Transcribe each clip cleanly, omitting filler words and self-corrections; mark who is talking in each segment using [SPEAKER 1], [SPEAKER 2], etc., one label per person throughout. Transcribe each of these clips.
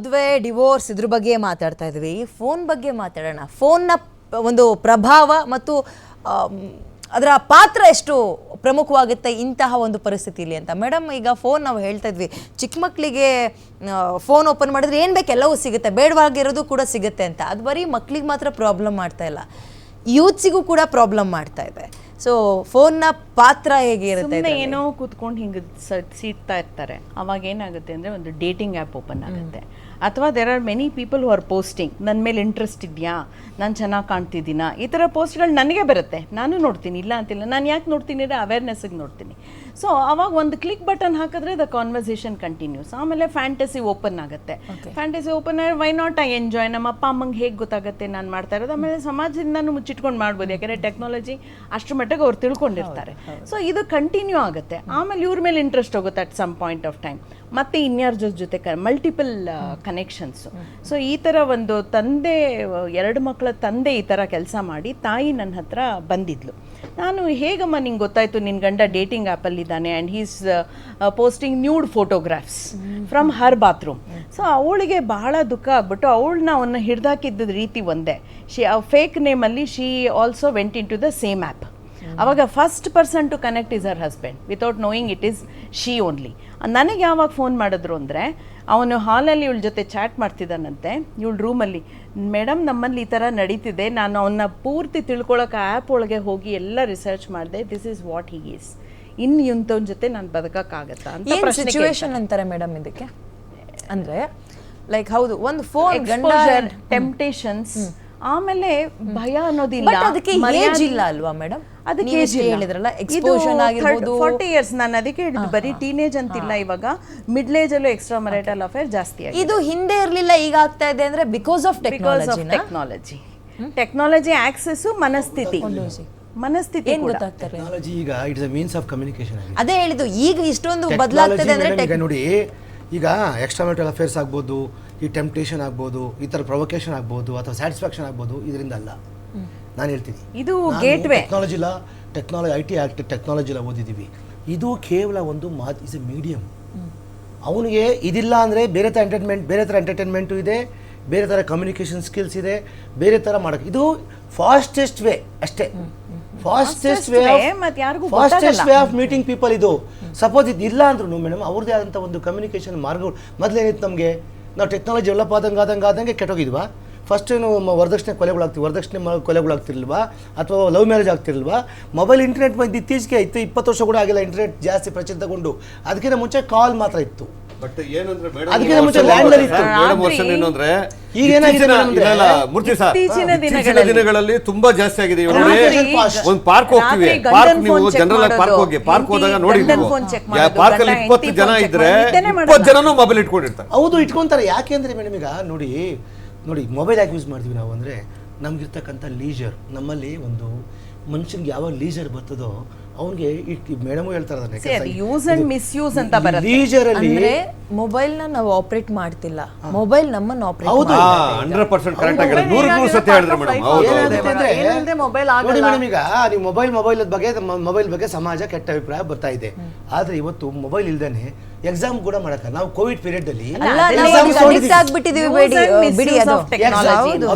[SPEAKER 1] ಮದುವೆ ಡಿವೋರ್ಸ್ ಇದ್ರ ಬಗ್ಗೆ ಮಾತಾಡ್ತಾ ಇದ್ವಿ. ಫೋನ್ ಬಗ್ಗೆ ಮಾತಾಡೋಣ. ಫೋನ್ನ ಒಂದು ಪ್ರಭಾವ ಮತ್ತು ಅದರ ಪಾತ್ರ ಎಷ್ಟು ಪ್ರಮುಖವಾಗುತ್ತೆ ಇಂತಹ ಒಂದು ಪರಿಸ್ಥಿತಿಯಲ್ಲಿ ಅಂತ. ಮೇಡಮ್, ಈಗ ಫೋನ್ ನಾವು ಹೇಳ್ತಾ ಇದ್ವಿ, ಚಿಕ್ಕ ಮಕ್ಕಳಿಗೆ ಫೋನ್ ಓಪನ್ ಮಾಡಿದ್ರೆ ಏನು ಬೇಕು ಎಲ್ಲವೂ ಸಿಗುತ್ತೆ, ಬೇಡವಾಗಿರೋದು ಕೂಡ ಸಿಗುತ್ತೆ ಅಂತ. ಅದು ಬರೀ ಮಕ್ಕಳಿಗೆ ಮಾತ್ರ ಪ್ರಾಬ್ಲಮ್ ಮಾಡ್ತಾ ಇಲ್ಲ, ಯೂತ್ಸಿಗೂ ಕೂಡ ಪ್ರಾಬ್ಲಮ್ ಮಾಡ್ತಾ ಇದೆ. ಸೊ ಫೋನ್ನ ಪಾತ್ರ ಹೇಗೆ ಇರುತ್ತೆ?
[SPEAKER 2] ಏನೋ ಕೂತ್ಕೊಂಡು ಹಿಂಗೆ ಸೀಟ್ತಾ ಇರ್ತಾರೆ, ಅವಾಗ ಏನಾಗುತ್ತೆ ಅಂದರೆ ಒಂದು ಡೇಟಿಂಗ್ ಆ್ಯಪ್ ಓಪನ್ ಆಗುತ್ತೆ. ಅಥವಾ there are many people who are posting, ನನ್ನ ಮೇಲೆ ಇಂಟ್ರೆಸ್ಟ್ ಇದೆಯಾ, ನಾನು ಚೆನ್ನಾಗಿ ಕಾಣ್ತಿದ್ದೀನಾ, ಈ ಥರ ಪೋಸ್ಟ್ಗಳು ನನಗೆ ಬರುತ್ತೆ, ನಾನು ನೋಡ್ತೀನಿ, ಇಲ್ಲ ಅಂತಿಲ್ಲ. ನಾನು ಯಾಕೆ ನೋಡ್ತೀನಿ ಅಂದರೆ ಅವೇರ್ನೆಸ್ಸಿಗೆ ನೋಡ್ತೀನಿ. ಸೊ ಅವಾಗ ಒಂದು ಕ್ಲಿಕ್ ಬಟನ್ ಹಾಕಿದ್ರೆ ದ ಕಾನ್ವರ್ಸೇಷನ್ ಕಂಟಿನ್ಯೂಸ್. ಆಮೇಲೆ ಫ್ಯಾಂಟಸಿ ಓಪನ್ ಆಗುತ್ತೆ. ಫ್ಯಾಂಟಸಿ ಓಪನ್ ಆಗಿ ವೈ ನಾಟ್ ಐ ಎಂಜಾಯ್, ನಮ್ಮ ಅಪ್ಪ ಅಮ್ಮಂಗೆ ಹೇಗೆ ಗೊತ್ತಾಗುತ್ತೆ ನಾನು ಮಾಡ್ತಾ ಇರೋದು. ಆಮೇಲೆ ಸಮಾಜದಿಂದನೂ ಮುಚ್ಚಿಟ್ಕೊಂಡು ಮಾಡ್ಬೋದು, ಯಾಕೆಂದರೆ ಟೆಕ್ನಾಲಜಿ ಅಷ್ಟರ ಮಟ್ಟಿಗೆ ಅವ್ರು ತಿಳ್ಕೊಂಡಿರ್ತಾರೆ. ಸೊ ಇದು ಕಂಟಿನ್ಯೂ ಆಗುತ್ತೆ. ಆಮೇಲೆ ಇವ್ರ ಮೇಲೆ ಇಂಟ್ರೆಸ್ಟ್ ಹೋಗುತ್ತೆ at some point of time. ಮತ್ತು ಇನ್ಯಾರ ಜೊತೆ ಮಲ್ಟಿಪಲ್ ಕನೆಕ್ಷನ್ಸು. ಸೊ ಈ ಥರ ಒಂದು ತಂದೆ, 2 ಮಕ್ಕಳ ತಂದೆ ಈ ಥರ ಕೆಲಸ ಮಾಡಿ ತಾಯಿ ನನ್ನ ಹತ್ರ ಬಂದಿದ್ಲು. ನಾನು ಹೇಗಮ್ಮ ನಿಂಗೆ ಗೊತ್ತಾಯಿತು ನಿನ್ನ ಗಂಡ ಡೇಟಿಂಗ್ ಆ್ಯಪಲ್ಲಿದ್ದಾನೆ and he's posting nude photographs from her bathroom. So ಅವಳಿಗೆ ಬಹಳ ದುಃಖ ಆಗ್ಬಿಟ್ಟು ಅವಳನ್ನ ಅವನ್ನ ಹಿಡ್ದಾಕಿದ್ದ ರೀತಿ ಒಂದೇ. ಫೇಕ್ ನೇಮಲ್ಲಿ she also went into the same app. ಅವಾಗ first person to connect is her husband without knowing it is she only. ನನಗೆ ಯಾವಾಗ ಫೋನ್ ಮಾಡಿದ್ರು ಅಂದರೆ, ಅವನು ಹಾಲಲ್ಲಿ ಇವಳ ಜೊತೆ ಚಾಟ್ ಮಾಡ್ತಿದ್ದಾನಂತೆ, ಇವಳ ರೂಮಲ್ಲಿ, ಮೇಡಮ್ ನಮ್ಮಲ್ಲಿ ಈ ಥರ ನಡೀತಿದೆ, ನಾನು ಅವನ್ನ ಪೂರ್ತಿ ತಿಳ್ಕೊಳಕ್ಕೆ ಆ್ಯಪ್ ಒಳಗೆ ಹೋಗಿ ಎಲ್ಲ ರಿಸರ್ಚ್ ಮಾಡಿದೆ, this is what he is, ಇನ್ನು ಇಂಥವ್ನ ಜೊತೆ ನಾನು ಬದುಕಕ್ಕಾಗತ್ತಾ ಅಂತ
[SPEAKER 1] ಸಿಚುವೇಶನ್ ಅಂತಾರೆ ಮೇಡಮ್ ಇದಕ್ಕೆ. ಅಂದರೆ ಲೈಕ್ ಹೌದು, ಒಂದು ಫೋನ್,
[SPEAKER 2] ಎಕ್ಸ್ಪೋಜರ್, ಟೆಂಪ್ಟೇಷನ್ಸ್, ಆಮೇಲೆ ಭಯ ಅನ್ನೋದಿಲ್ಲ.
[SPEAKER 1] ಅದಕ್ಕೆ ಏಜ್ ಇಲ್ಲ ಅಲ್ವಾ ಮೇಡಮ್?
[SPEAKER 2] ಅದಕ್ಕೆ
[SPEAKER 1] ಹೇಳಿದ್ರಲ್ಲ ಎಕ್ಸ್ಪೋಷನ್ ಆಗಿರ್ಬೋದು.
[SPEAKER 2] 40 years, ನಾನು ಅದಕ್ಕೆ ಹೇಳಿದ್ದು ಬರೀ ಟೀನೇಜ್ ಅಂತಿಲ್ಲ, ಇವಾಗ ಮಿಡ್ಲ್ ಏಜ್ ಅಲ್ಲೂ ಎಕ್ಸ್ಟ್ರಾ ಮ್ಯಾರಿಟಲ್ ಅಫೇರ್ ಜಾಸ್ತಿ ಆಗಿದೆ.
[SPEAKER 1] ಇದು ಹಿಂದೆ ಇರಲಿಲ್ಲ, ಈಗ ಆಗ್ತಾ ಇದೆ ಅಂದ್ರೆ ಬಿಕಾಸ್ ಆಫ್
[SPEAKER 2] ಟೆಕ್ನಾಲಜಿ ಆಕ್ಸೆಸ್, ಮನಸ್ಥಿತಿ
[SPEAKER 1] ಏನ್ ಗೊತ್ತಾಗ್ತಾರೆ
[SPEAKER 3] ಟೆಕ್ನಾಲಜಿ ಈಗ it's a means of communication.
[SPEAKER 1] ಅದೇ ಹೇಳಿದ್ದು, ಈಗ ಇಷ್ಟೊಂದು ಬದಲಾಗ್ತದೆ ಅಂದ್ರೆ
[SPEAKER 3] ಈಗ ನೋಡಿ, ಈಗ ಎಕ್ಸ್ಟ್ರಾ ಮ್ಯಾರಿಟಲ್ ಅಫೇರ್ಸ್ ಆಗ್ಬೋದು, ಈ ಟೆಂಪ್ಟೇಷನ್ ಆಗ್ಬೋದು, ಈ ಥರ ಪ್ರೊವೊಕೇಶನ್ ಆಗ್ಬೋದು, ಅಥವಾ ಸ್ಯಾಟಿಸ್ಫ್ಯಾಕ್ಷನ್ ಆಗ್ಬೋದು, ಇದರಿಂದ ಅಲ್ಲ. ನಾನು ಹೇಳ್ತೀನಿ,
[SPEAKER 2] ಇದು gateway.
[SPEAKER 3] Technology I T act technology ಎಲ್ಲ ಓದಿದ್ದೀವಿ. ಇದು ಕೇವಲ ಒಂದು ಇಸ್ ಎ ಮೀಡಿಯಂ. ಅವನಿಗೆ ಇದಿಲ್ಲ ಅಂದರೆ ಬೇರೆ ಥರ ಎಂಟರ್ಟೈನ್ಮೆಂಟು ಇದೆ, ಬೇರೆ ಥರ ಕಮ್ಯುನಿಕೇಷನ್ ಸ್ಕಿಲ್ಸ್ ಇದೆ, ಬೇರೆ ಥರ ಮಾಡೋಕ್ಕೆ ಇದು ಫಾಸ್ಟೆಸ್ಟ್ ವೇ ಅಷ್ಟೇ. Fastest way of meeting people ಇದು. ಸಪೋಸ್ ಇದು ಇಲ್ಲ ಅಂದ್ರೂ ಮೇಡಮ್ ಅವ್ರದ್ದೇ ಆದಂಥ ಒಂದು ಕಮ್ಯುನಿಕೇಷನ್ ಮಾರ್ಗಗಳು. ಮೊದಲೇನಿತ್ತು ನಮಗೆ, ನಾವು ಟೆಕ್ನಾಲಜಿ ಡೆವಲಪ್ ಆದಂಗೆ ಕೆಟ್ಟೋಗಿದ್ವಾ. ಫಸ್ಟ್ ಏನು ವರದಕ್ಷಿಣೆ ಕೊಲೆಗಳಾಗ್ತಿರ್ಲಿಲ್ವಾ, ಅಥವಾ ಲವ್ ಮ್ಯಾರೇಜ್ ಆಗ್ತಿರ್ಲಿಲ್ವಾ. ಮೊಬೈಲ್ ಇಂಟರ್ನೆಟ್ ಬಂದು ಇತ್ತೀಚೆಗೆ 20 ವರ್ಷ ಕೂಡ ಆಗಿಲ್ಲ ಇಂಟರ್ನೆಟ್ ಜಾಸ್ತಿ ಪ್ರಚಲಿತ ತಗೊಂಡು. ಅದಕ್ಕಿಂತ ಮುಂಚೆ ಕಾಲ್ ಮಾತ್ರ ಇತ್ತು,
[SPEAKER 4] ಬಟ್ ಏನಂದ್ರೆ
[SPEAKER 3] ಅದಕ್ಕಿಂತ ಮುಂಚೆ ಲ್ಯಾಂಡ್ಲೈನ್ ಇತ್ತು.
[SPEAKER 4] ಈಗ ಇತ್ತೀಚಿನ ದಿನಗಳಲ್ಲಿ ತುಂಬಾ ಜಾಸ್ತಿ ಆಗಿದೆ. ಒಂದು ಪಾರ್ಕ್ ಹೋಗ್ತೀವಿ, ಪಾರ್ಕ್ ನೀವು ಜನರಲ್ ಆಗಿ ಪಾರ್ಕ್ ಹೋಗಿ, ಪಾರ್ಕ್ ಹೋದಾಗ ನೋಡಿ, ಪಾರ್ಕ್ ಅಲ್ಲಿ 20 ಜನ ಇದ್ರೆ 20 ಜನನು ಮೊಬೈಲ್ ಇಟ್ಕೊಂಡಿರ್ತಾರೆ.
[SPEAKER 3] ಹೌದು, ಇಟ್ಕೊಂತಾರೆ. ಯಾಕೆಂದ್ರೆ ಮೇಡಮ್ ಈಗ ನೋಡಿ, ಮೊಬೈಲ್ ಯಾಕೆ ಯೂಸ್ ಮಾಡ್ತೀವಿ ನಾವು ಅಂದರೆ, ನಮ್ಗಿರ್ತಕ್ಕಂಥ ಲೀಜರ್, ನಮ್ಮಲ್ಲಿ ಒಂದು ಮನುಷ್ಯನಿಗೆ ಯಾವಾಗ ಲೀಜರ್ ಬರ್ತದೋ ಅವನಿಗೆ, ಮೇಡಮ್ ಹೇಳ್ತಾರೆ
[SPEAKER 2] ಯೂಸ್ ಅಂಡ್ ಮಿಸ್ಯೂಸ್ ಅಂತ ಬರುತ್ತೆ.
[SPEAKER 3] ಲೀಜರ್ ಅಲ್ಲಿ
[SPEAKER 1] ಮೊಬೈಲ್ ನ ನಾವು ಆಪರೇಟ್ ಮಾಡ್ತಿಲ್ಲ, ಮೊಬೈಲ್ ನಮ್ಮನ್ನ ಆಪರೇಟ್.
[SPEAKER 3] ಹೌದು,
[SPEAKER 4] 100% ಕರೆಕ್ಟ್ ಆಗಿದೆ, 100% ಸತ್ಯ ಹೇಳಿದ್ರೆ ಮೇಡಮ್.
[SPEAKER 3] ನೋಡಿ ಮೇಡಮ್, ಈಗ ನೀವು ಮೊಬೈಲ್ ಬಗ್ಗೆ ಸಮಾಜ ಕೆಟ್ಟ ಅಭಿಪ್ರಾಯ ಬರ್ತಾ ಇದೆ. ಆದ್ರೆ ಇವತ್ತು ಮೊಬೈಲ್ ಇಲ್ದೇನೆ ಎಕ್ಸಾಮ್ ಕೂಡ ಮಾಡಕ್ಕ, ನಾವು ಕೋವಿಡ್ ಪೀರಿಯಡ್ ಅಲ್ಲಿ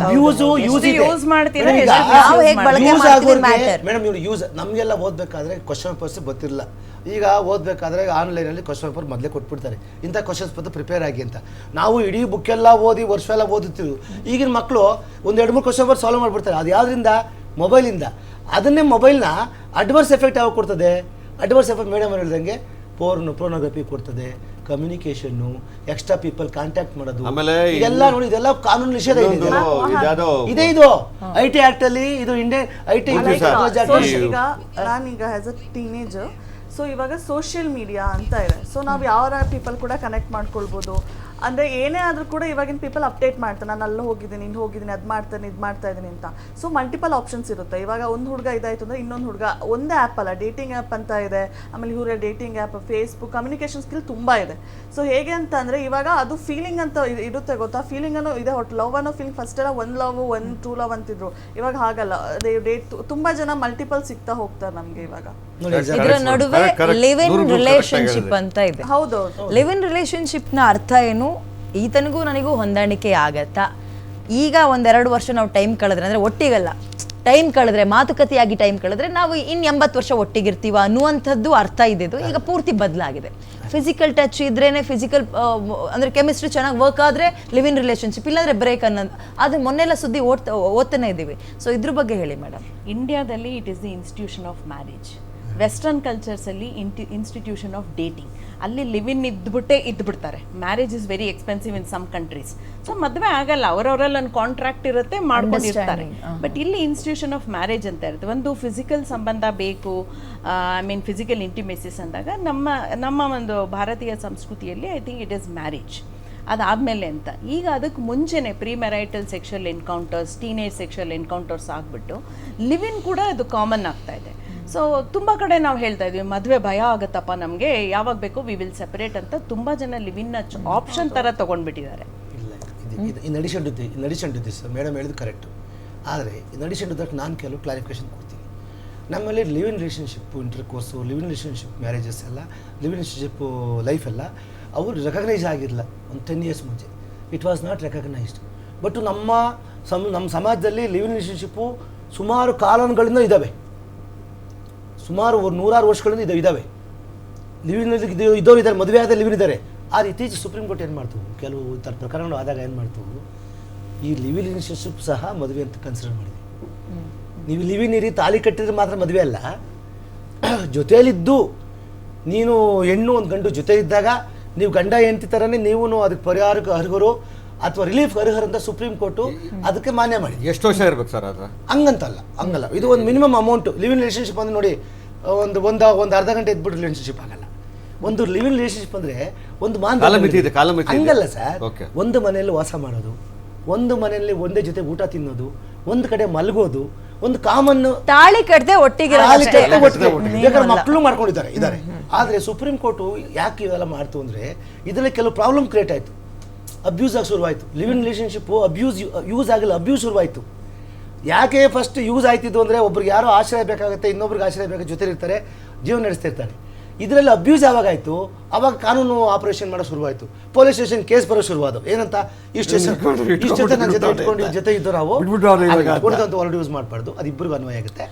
[SPEAKER 3] ಮೇಡಮ್ ಇವ್ರು ಯೂಸ್, ನಮ್ಗೆಲ್ಲ ಓದ್ಬೇಕಾದ್ರೆ ಕ್ವಶನ್ ಪೇಪರ್ಸ್ ಗೊತ್ತಿರಲಿಲ್ಲ. ಈಗ ಓದಬೇಕಾದ್ರೆ ಆನ್ಲೈನಲ್ಲಿ ಕ್ವಶನ್ ಪೇಪರ್ ಮೊದಲೇ ಕೊಟ್ಬಿಡ್ತಾರೆ, ಇಂಥ ಕ್ವಶನ್ಸ್ ಪೇಪರ್ ಪ್ರಿಪೇರ್ ಆಗಿ ಅಂತ. ನಾವು ಇಡೀ ಬುಕ್ ಎಲ್ಲ ಓದಿ ವರ್ಷ ಎಲ್ಲ ಓದುತ್ತೀವಿ. ಈಗಿನ ಮಕ್ಕಳು ಒಂದು 2-3 ಕ್ವಶನ್ ಪೇಪರ್ ಸಾಲ್ವ್ ಮಾಡಿಬಿಡ್ತಾರೆ. ಅದು ಯಾವುದರಿಂದ? ಮೊಬೈಲಿಂದ. ಅದನ್ನೇ ಮೊಬೈಲ್ನ ಅಡ್ವರ್ಸ್ ಎಫೆಕ್ಟ್ ಯಾವಾಗ ಕೊಡ್ತದೆ? ಅಡ್ವರ್ಸ್ ಎಫೆಕ್ಟ್ ಮೇಡಮ್ ಹೇಳ್ದಂಗೆ ಪೋರ್ನೋಗ್ರಫಿ ಕೊಡ್ತದೆ, ಕಮ್ಯುನಿಕೇಶನ್ನು, ಎಕ್ಸ್ಟ್ರಾ ಪೀಪಲ್ ಕಾಂಟ್ಯಾಕ್ಟ್ ಮಾಡೋದು, ಇದೆಲ್ಲ ನೋಡಿ, ಇದೆಲ್ಲ ಕಾನೂನು ನಿಷೇಧ ಇದೆ. ಇದು IT ಆಕ್ಟ್ ಅಲ್ಲಿ, ಇದು ಇಂಡಿಯನ್ IT.
[SPEAKER 5] ಈಗ ನಾನೀಗ ಆಸ್ ಅ ಟೀನೇಜರ್, ಸೊ ಇವಾಗ ಸೋಷಿಯಲ್ ಮೀಡಿಯಾ ಅಂತ ಇದೆ. ಸೊ ನಾವು ಯಾವ ಪೀಪಲ್ ಕೂಡ ಕನೆಕ್ಟ್ ಮಾಡ್ಕೊಳ್ಬೋದು. ಅಂದರೆ ಏನೇ ಆದರೂ ಕೂಡ ಇವಾಗಿನ ಪೀಪಲ್ ಅಪ್ಡೇಟ್ ಮಾಡ್ತಾರೆ, ನಾನು ಅಲ್ಲಿ ಹೋಗಿದ್ದೀನಿ, ಇಲ್ಲಿ ಹೋಗಿದ್ದೀನಿ, ಅದು ಮಾಡ್ತಾನೆ, ಇದು ಮಾಡ್ತಾ ಇದ್ದೀನಿ ಅಂತ. ಸೊ ಮಲ್ಟಿಪಲ್ ಆಪ್ಷನ್ಸ್ ಇರುತ್ತೆ. ಇವಾಗ ಒಂದು ಹುಡುಗ ಇದಾಯಿತು ಅಂದರೆ ಇನ್ನೊಂದು ಹುಡುಗ, ಒಂದೇ ಆ್ಯಪ್ ಅಲ್ಲ, ಡೇಟಿಂಗ್ ಆ್ಯಪ್ ಅಂತ ಇದೆ. ಆಮೇಲೆ ಇವರ dating app, Facebook, communication skill ತುಂಬ ಇದೆ. ಸೊ ಹೇಗೆ ಅಂತ ಅಂದರೆ ಇವಾಗ ಅದು ಫೀಲಿಂಗ್ ಅಂತ ಇರುತ್ತೆ ಗೊತ್ತಾ, ಫೀಲಿಂಗ್ ಅನ್ನೋ ಇದೆ, ಲವ್ ಅನ್ನೋ ಫೀಲಿಂಗ್. ಫಸ್ಟ್ ಎಲ್ಲ 1 ಲವ್ 1 2 ಲವ್ ಅಂತಿದ್ರು, ಇವಾಗ ಹಾಗಲ್ಲ. ಡೇಟ್ ತುಂಬ ಜನ ಮಲ್ಟಿಪಲ್ ಸಿಗ್ತಾ ಹೋಗ್ತಾರೆ ನಮಗೆ ಇವಾಗ.
[SPEAKER 1] ಇದರ ನಡುವೆ ಲಿವ್ ಇನ್ ರಿಲೇಶನ್ಶಿಪ್ ಅಂತ ಇದೆ.
[SPEAKER 5] ಹೌದು,
[SPEAKER 1] ಲಿವ್ ಇನ್ ರಿಲೇಶನ್ಶಿಪ್ ನ ಅರ್ಥ ಏನು, ಈತನಿಗೂ ನನಗೂ ಹೊಂದಾಣಿಕೆ ಆಗತ್ತಾ, ಈಗ ಒಂದೆರಡು ವರ್ಷ ನಾವು ಟೈಮ್ ಕಳೆದ್ರೆ ಅಂದರೆ ಒಟ್ಟಿಗಲ್ಲ, ಟೈಮ್ ಕಳೆದ್ರೆ ಮಾತುಕತೆಯಾಗಿ ಟೈಮ್ ಕಳೆದ್ರೆ ನಾವು ಇನ್ನು 80 ವರ್ಷ ಒಟ್ಟಿಗಿರ್ತೀವ ಅನ್ನುವಂಥದ್ದು ಅರ್ಥ ಇದ್ದಿದ್ದು ಈಗ ಪೂರ್ತಿ ಬದಲಾಗಿದೆ. ಫಿಸಿಕಲ್ ಟಚ್ ಇದ್ರೇನೆ ಫಿಸಿಕಲ್ ಅಂದರೆ ಕೆಮಿಸ್ಟ್ರಿ ಚೆನ್ನಾಗಿ ವರ್ಕ್ ಆದರೆ ಲಿವ್ ಇನ್ ರಿಲೇಷನ್ಶಿಪ್, ಇಲ್ಲಾಂದರೆ ಬ್ರೇಕ್ ಅನ್ನೋದು ಅದು ಮೊನ್ನೆಲ್ಲ ಸುದ್ದಿ ಓದ್ತಾನೆ ಇದ್ದೀವಿ. ಸೊ ಇದ್ರ ಬಗ್ಗೆ ಹೇಳಿ ಮೇಡಮ್.
[SPEAKER 2] ಇಂಡಿಯಾದಲ್ಲಿ it is the institution of marriage. Western ಕಲ್ಚರ್ಸಲ್ಲಿ ಇನ್ಸ್ಟಿಟ್ಯೂಷನ್ ಆಫ್ ಡೇಟಿಂಗ್. ಅಲ್ಲಿ ಲಿವ್ ಇನ್ ಇದ್ಬಿಡ್ತಾರೆ. Marriage is very expensive in some countries. So ಮದುವೆ ಆಗಲ್ಲ, ಅವರವರಲ್ಲಿ ಒಂದು ಕಾಂಟ್ರಾಕ್ಟ್ ಇರುತ್ತೆ, ಮಾಡ್ಕೊಂಡಿರ್ತಾರೆ. ಬಟ್ ಇಲ್ಲಿ ಇನ್ಸ್ಟಿಟ್ಯೂಷನ್ ಆಫ್ ಮ್ಯಾರೇಜ್ ಅಂತ ಇರುತ್ತೆ. ಒಂದು ಫಿಸಿಕಲ್ ಸಂಬಂಧ ಬೇಕು, ಐ ಮೀನ್ ಫಿಸಿಕಲ್ ಇಂಟಿಮೆಸಿಸ್ ಅಂದಾಗ ನಮ್ಮ ಒಂದು ಭಾರತೀಯ ಸಂಸ್ಕೃತಿಯಲ್ಲಿ I think it is marriage. ಅದಾದಮೇಲೆ ಅಂತ ಈಗ ಅದಕ್ಕೆ ಮುಂಚೆನೇ pre marital sexual encounters, teenage sexual encounters ಆಗಿಬಿಟ್ಟು ಲಿವ್ ಇನ್ ಕೂಡ ಅದು ಕಾಮನ್ ಆಗ್ತಾ ಇದೆ. ಸೊ ತುಂಬ ಕಡೆ ನಾವು ಹೇಳ್ತಾ ಇದ್ವಿ ಮದುವೆ ಭಯ ಆಗುತ್ತಪ್ಪ ನಮಗೆ, ಯಾವಾಗ ಬೇಕು ವಿ ವಿಲ್ ಸೆಪರೇಟ್ ಅಂತ ತುಂಬ ಜನ ಲಿವ್ ಇನ್ ಆಪ್ಷನ್ ಥರ ತೊಗೊಂಡ್ಬಿಟ್ಟಿದ್ದಾರೆ.
[SPEAKER 3] ಇಲ್ಲ, in addition to this madam ಹೇಳಿದ್ದು ಕರೆಕ್ಟು. ಆದರೆ ಇನ್ ಅಡಿಷನ್ ಟು ದಟ್ ನಾನು ಕೆಲವು ಕ್ಲಾರಿಫಿಕೇಶನ್ ಕೊಡ್ತೀನಿ. ನಮ್ಮಲ್ಲಿ live in relationship, intercourse, live in relationship marriages ಎಲ್ಲ, ಲಿವ್ ಇನ್ ರಿಲೇಷನ್ಶಿಪ್ಪು ಲೈಫ್ ಎಲ್ಲ ಅವರು ರೆಕಗ್ನೈಸ್ ಆಗಿರಲಿಲ್ಲ ಒಂದು 10 years ಮುಂಚೆ. It was not recognised. But ನಮ್ಮ ಸಮಾಜದಲ್ಲಿ ಲಿವ್ ಇನ್ ರಿಲೇಷನ್ಶಿಪ್ಪು ಸುಮಾರು ಕಾಲೋನಿಗಳಿಂದ ಇದ್ದಾವೆ, ಸುಮಾರು 100 ವರ್ಷಗಳಿಂದ ಇದ್ದಾವೆ. ಲಿವ್ ಇನ್ ಇದ್ದವ್ರು ಇದ್ದಾರೆ, ಮದುವೆ ಆದ ಲಿವ್ ಇನ್ ಇದ್ದಾರೆ. ಆದರೆ ಇತ್ತೀಚೆಗೆ ಸುಪ್ರೀಂ ಕೋರ್ಟ್ ಏನು ಮಾಡ್ತು, ಕೆಲವು ಥರ ಪ್ರಕರಣಗಳು ಆದಾಗ ಏನು ಮಾಡ್ತು, ಈ ಲಿವ್ ಇನ್ ರಿಲೇಷನ್ಶಿಪ್ ಸಹ ಮದುವೆ ಅಂತ ಕನ್ಸಿಡರ್ ಮಾಡಿದೆ. ನೀವು ಲಿವ್ ಇನ್ ಇರಿ, ತಾಲಿ ಕಟ್ಟಿದ್ರೆ ಮಾತ್ರ ಮದುವೆ ಅಲ್ಲ, ಜೊತೆಯಲ್ಲಿದ್ದು ನೀನು ಹೆಣ್ಣು ಒಂದು ಗಂಡು ಜೊತೆ ಇದ್ದಾಗ ನೀವು ಗಂಡ ಹೆಂಡತಿ ಥರನೇ ನೀವು ಅದಕ್ಕೆ ಪರಿಹಾರಕ್ಕೆ ಅರ್ಹರು ಅಥವಾ ರಿಲೀಫ್ ಅರ್ಹರು ಅಂತ ಸುಪ್ರೀಂ ಕೋರ್ಟು ಅದಕ್ಕೆ ಮಾನ್ಯ ಮಾಡಿ.
[SPEAKER 4] ಎಷ್ಟು ವರ್ಷ ಇರ್ಬೇಕು ಸರ್ ಅದು?
[SPEAKER 3] ಹಂಗಲ್ಲ, ಇದು ಒಂದು minimum amount. Live in relationship ಅಂದ್ರೆ ನೋಡಿ, ಒಂದು ಅರ್ಧ ಗಂಟೆ ಇದ್ಬಿಟ್ಟು ರಿಲೇಷನ್ಶಿಪ್ ಆಗಲ್ಲ. ಒಂದು ಲಿವ್ ಇನ್ ರಿಲೇಷನ್ಶಿಪ್ ಅಂದ್ರೆ ಒಂದು ಹಂಗಲ್ಲ ಸರ್. ಒಂದು ಮನೆಯಲ್ಲಿ ವಾಸ ಮಾಡೋದು, ಒಂದು ಮನೆಯಲ್ಲಿ ಒಂದೇ ಜೊತೆ ಊಟ ತಿನ್ನೋದು, ಒಂದು ಕಡೆ ಮಲಗೋದು, ಒಂದು ಕಾಮನ್
[SPEAKER 1] ತಾಳಿ ಕಟ್ಟದೆ ಒಟ್ಟಿಗೆ
[SPEAKER 3] ಮಕ್ಕಳು ಮಾಡ್ಕೊಂಡಿದ್ದಾರೆ. ಆದರೆ ಸುಪ್ರೀಂ ಕೋರ್ಟು ಯಾಕೆ ಇವೆಲ್ಲ ಮಾಡ್ತು ಅಂದರೆ ಇದರಲ್ಲಿ ಕೆಲವು ಪ್ರಾಬ್ಲಮ್ ಕ್ರಿಯೇಟ್ ಆಯಿತು, ಅಬ್ಯೂಸ್ ಆಗಿ ಶುರುವಾಯಿತು. ಲಿವ್ ಇನ್ ರಿಲೇಷನ್ಶಿಪ್ಪು ಯೂಸ್ ಆಗಿಲ್ಲ, ಅಬ್ಯೂಸ್ ಶುರುವಾಯಿತು. ಯಾಕೆ ಫಸ್ಟ್ ಯೂಸ್ ಆಯ್ತಿದ್ದು ಅಂದರೆ ಒಬ್ರಿಗೆ ಯಾರೋ ಆಶ್ರಯ ಬೇಕಾಗುತ್ತೆ, ಇನ್ನೊಬ್ರಿಗೆ ಆಶ್ರಯ ಬೇಕು, ಜೊತೆಲಿರ್ತಾರೆ, ಜೀವನ ನಡೆಸ್ತಿರ್ತಾರೆ. ಇದರಲ್ಲಿ ಅಬ್ಯೂಸ್ ಯಾವಾಗಾಯಿತು, ಅವಾಗ ಕಾನೂನು ಆಪರೇಷನ್ ಮಾಡೋ ಶುರುವಾಯಿತು, ಪೊಲೀಸ್ ಸ್ಟೇಷನ್ ಕೇಸ್ ಬರೋ ಶುರುವಾದವು. ಏನಂತ ಇಷ್ಟು ಜೊತೆ ನನ್ನ ಜೊತೆ ಇಟ್ಕೊಂಡು ಜೊತೆ ಇದ್ದು ನಾವು ಯೂಸ್ ಮಾಡಬಾರ್ದು, ಅದು ಇಬ್ಬರಿಗೂ ಅನ್ವಯ ಆಗುತ್ತೆ.